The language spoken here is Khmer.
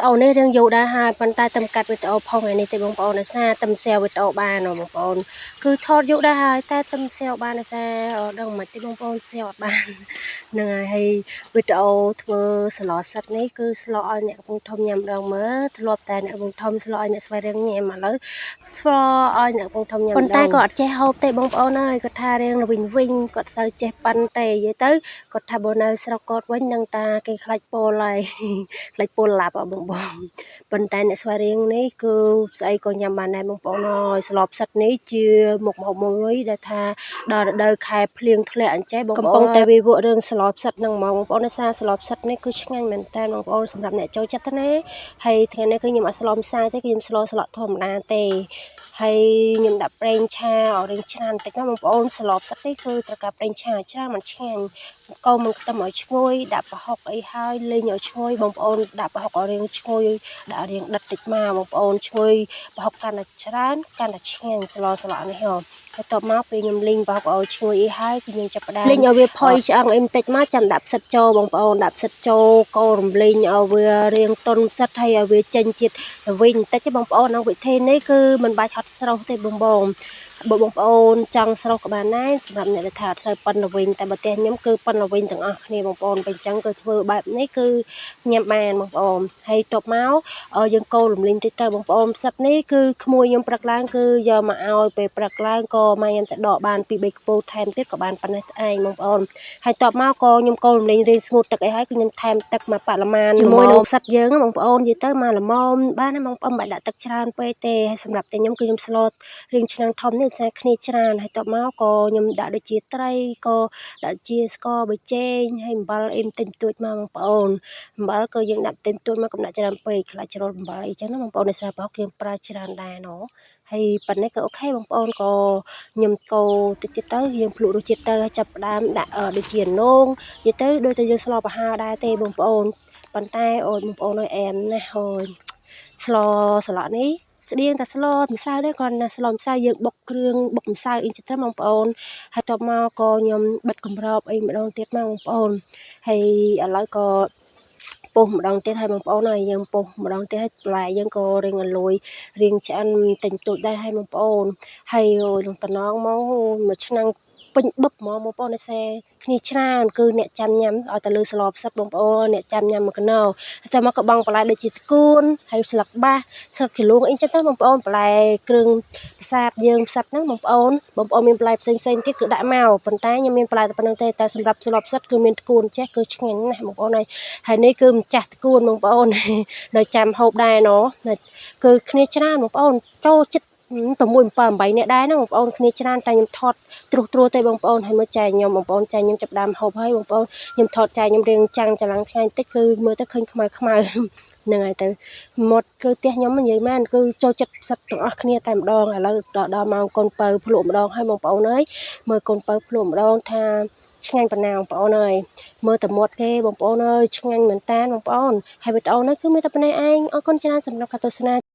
អូនេះរឿងយូរដែរហើយប៉ុន្តែតំកាត់វីដេអូផងថ្ងៃនេះទេបងប្អូនដោយសារតំសែវីដេអូបានបងប្អូនគឺថតយូរដែរហើយតែតំសែបានដោយសារដឹងមិនទេបងប្អូនសែអត់បានហ្នឹងហើយវីដេអូធ្វើស្លោសិតនេះគឺស្លោឲ្យអ្នកកំពុងធំញ៉ាំដងមើលធ្លាប់តែអ្នកកំពុងធំស្លោឲ្យអ្នកស្វែងរញ៉ាំឥឡូវស្លោឲ្យអ្នកកំពុងធំញ៉ាំប៉ុន្តែក៏អត់ចេះហូបទេបងប្អូនអើយគាត់ថារៀងវិញគាត់សូវចេះប៉ាន់ទេនិយាយទៅគាត់ថាបើនៅស្រុកគាត់វិញនឹងតាគេខ្លាច់ពោលហើយខ្លាច់ពោលឡាប់បងប្អូនប៉ុន្តែអ្នកស្វារៀងនេះគឺស្អីក៏ញ៉ាំបានដែរបងប្អូនអើយស្លបផ្សិតនេះជាមុខម្ហូបមួយដែលថាដល់រដូវខែភ្លៀងធ្លាក់អញ្ចេះបងប្អូនកំពុងតែវិវត្តរឿងស្លបផ្សិតហ្នឹងមកបងប្អូនដោយសារស្លបផ្សិតនេះគឺឆ្ងាញ់មែនតើបងប្អូនសម្រាប់អ្នកចូលចិត្តណាហើយថ្ងៃនេះគឺខ្ញុំអត់ស្លម្សៅទេគឺខ្ញុំស្លធម្មតាទេហើយខ្ញុំដាក់ប្រេងឆាឲ្យរៀងច្រើនបន្តិចណាបងប្អូនស្លបផ្សិតនេះគឺត្រូវការប្រេងឆាច្រើនមិនឆ្ងាញ់កូរមិនខ្ទឹមឲ្យឈ្ងុយដាក់ប្រហុកអីហើយលេងឲ្យឈ្ងុយបងប្អូនដាក់ប្រហុកឲ្យរៀងឈ្ងុយដាក់រៀងដិតតិចមកបងប្អូនឈ្ងុយប្រហុកកាន់តែច្រើនកាន់តែឆ្ងាញ់ស្លនេះហ៎ហើយតបមកពេលខ្ញុំលីងប្រហុកឲ្យឈ្ងុយអីហើយគឺខ្ញុំចាប់ផ្ដើមលីងឲ្យវាផុយឆ្អឹងអីបន្តិចមកចាំដាក់ផ្សិតចូលបងប្អូនដាក់ផ្សិតចូលកូររំលីងឲ្យវារៀងទន់ផ្សិតហើយឲ្យវាចេញជាតិល្វីងបន្តិចទេបងប្អូនក្នុងវិធីនេះគឺមិនបាច់ហត់ស្រុះទេបងប្អូនចង់ស្រុះក៏បានដែរសម្រាប់អ្នកដែលថាអត់សូវប៉ិនល្វីងតែបើផ្ទះខ្ញុំគឺប៉ិនល្វីងទាំងអស់គ្នាបងប្អូនពេលអញ្ចឹងគឺធ្វើបែបនេះគឺញ៉ាំបានបងប្អូនហើយតបមកយើងកូររំលីងតិចទៅបងប្អូនផ្សិតនេះគឺក្មួយខ្ញុំព្រឹកឡើងគឺយកមកឲ្យពេលព្រឹកឡើងក៏ម៉ែខ្ញុំទៅដកបាន2 3ខ្ពស់ថែមទៀតក៏បានប៉ុណ្ណេះឯងបងប្អូនហើយតបមកក៏ខ្ញុំកូររំលីងរៀងស្ងួតទឹកអីហើយគឺខ្ញុំថែមទឹកមកប៉ាឡម៉ានជាមួយនឹងផ្សិតយើងបងប្អូននិយាយទៅមកល្មមបានណាបងប្អូនមិនបាច់ដាក់ទឹកច្រើនពេកទេហើយសម្រាប់តែខ្ញុំគឺខ្ញុំស្លរៀងឆ្នាំងធំនេះផ្សេងគ្នាច្រើនហើយតបមកក៏ខ្ញុំដាក់ដូចជាត្រីក៏ដាក់ជាស្ករប៊ីចេងហើយអំបិលអីបន្តិចបន្តួចមកបងប្អូនអំបិលក៏យើងដាក់បន្តិចបន្តួចមកកុំដាក់ច្រើនពេកខ្លាចជ្រុលអំបិលអីចឹងណាបងប្អូនដោយសារប្រហុកយើងប្រើច្រើនដែរណូហើយប៉ុណ្ណេះក៏អូខេបងប្អូនក៏ខ្ញុំកូរតិចទៀតទៅយើងភ្លក់រសជាតិទៅចាប់ផ្ដើមដាក់ដូចជានងនិយាយទៅដូចតែយើងស្លប្រហើរដែរទេបងប្អូនប៉ុន្តែអូនបងប្អូនអើយអែមណាស់អូយស្លស្លក់នេះស្តៀងតែស្លម្សៅដែរគ្រាន់តែស្លម្សៅយើងបុកគ្រឿងបុកម្សៅអីចឹងទៅបងប្អូនហើយតបមកក៏ខ្ញុំបិទកម្របអីម្ដងទៀតមកបងប្អូនហើយឥឡូវក៏ពុះម្ដងទៀតហើយបងប្អូនហើយយើងពុះម្ដងទៀតហើយបន្លែយើងក៏រៀងលួយរៀងឆ្អិនតិចតួចដែរហើយបងប្អូនហើយនឹងតំណងមកមួយឆ្នាំងពេញបឹបហ្មងបងប្អូនឯសេគ្នាច្រើនគឺអ្នកចាំញ៉ាំឲ្យតែលើស្លផ្សិតបងប្អូនអ្នកចាំញ៉ាំមួយកណោចាំមកក៏បងបន្លែដូចជាថ្កួនហើយស្លឹកបាសស្លឹកជ្រលួងអីចឹងទៅបងប្អូនបន្លែគ្រឿងផ្សាបយើងផ្សិតហ្នឹងបងប្អូនមានបន្លែផ្សេងទៀតគឺដាក់មកប៉ុន្តែខ្ញុំមានបន្លែតែប៉ុណ្្នឹងទេតែសម្រាប់ស្លផ្សិតគឺមានថ្កួនចេះគឺឆ្ងាញ់ណាស់បងប្អូនហើយនេះគឺម្ចាស់ថ្កួនបងប្អូននៅចាំហូបដែរណូគឺគ្នាច្រើនបងប្អូនចូលចិត្ត6 7 8នាក់ដែរណាបងប្អូនគ្នាច្រើនតែខ្ញុំថតត្រួសទេបងប្អូនហើយមើលចែកខ្ញុំបងប្អូនចែកខ្ញុំចាប់ដើមហូបហើយបងប្អូនខ្ញុំថតចែកខ្ញុំរៀងចាំងចលាំងថ្ងៃតិចគឺមើលទៅឃើញខ្មៅហ្នឹងហើយទៅមាត់គឺផ្ទះខ្ញុំនិយាយមែនគឺចូលចិត្តផ្សិតទាំងអស់គ្នាតែម្ដងឥឡូវដល់ម៉ោងកូនពៅភ្លក់ម្ដងហើយបងប្អូនអើយមើលកូនពៅភ្លក់ម្ដងថាឆ្ងាញ់ប៉ុណ្ណាបងប្អូនអើយមើលតែមាត់គេបងប្អូនអើយឆ្ងាញ់មែនតាបងប្អូនហើយវីដេអូនេះគឺមានតែប៉ុណ្ណេះឯងអរគុណច្រើនសម្រាប់ការទស្សនា